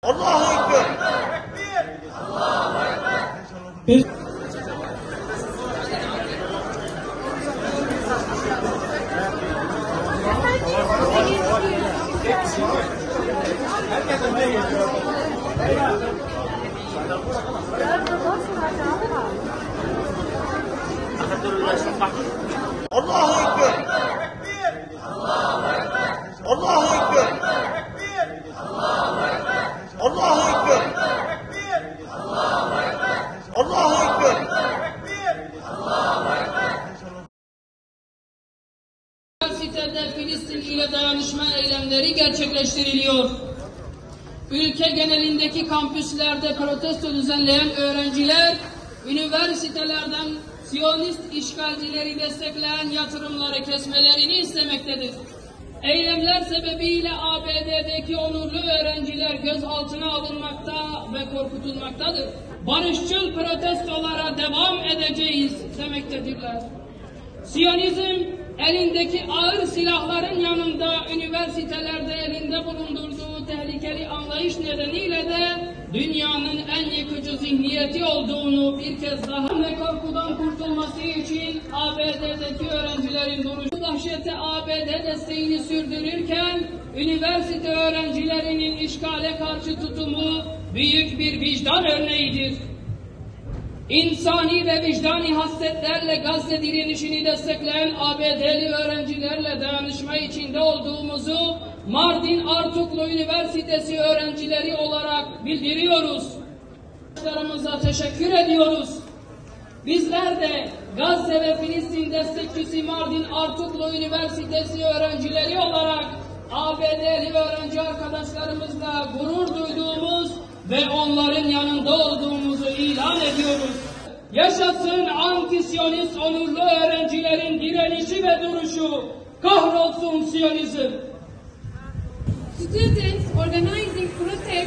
Allahu Ekber. Allahu Ekber. Allahu Ekber. Allahu Ekber. Allahu Ekber. Allahu Ekber. Üniversitede Filistin ile dayanışma eylemleri gerçekleştiriliyor. Ülke genelindeki kampüslerde protesto düzenleyen öğrenciler, üniversitelerden Siyonist işgalcileri destekleyen yatırımları kesmelerini istemektedir. Eylemler sebebiyle ABD'deki onurlu öğrenciler gözaltına alınmakta ve korkutulmaktadır. Barışçıl protestolara devam edeceğiz demektedirler. Siyonizm elindeki ağır silahların yanında üniversitelerde elinde bulundurduğu tehlikeli anlayış nedeniyle de dünyanın en yıkıcı zihniyeti olduğunu bir kez daha ve korkudan kurtulması için ABD'deki öğrencilerin duruşu dehşete ABD desteğini sürdürürken üniversite öğrencilerinin işgale karşı tutumu büyük bir vicdan örneğidir. İnsani ve vicdani hasletlerle Gazze direnişini destekleyen ABD'li öğrencilerle dayanışma içinde olduğumuzu Mardin Artuklu Üniversitesi öğrencileri olarak bildiriyoruz. Arkadaşlarımıza teşekkür ediyoruz. Bizler de Gazze ve Filistin destekçisi Mardin Artuklu Üniversitesi öğrencileri olarak ABD'li öğrenci arkadaşlarımızla gurur duyduğumuz ve onların yanında olduğumuzu ilan ediyoruz. Yaşasın anti-Siyonist onurlu öğrencilerin direnişi ve duruşu. Kahrolsun Siyonizm. Students organizing protests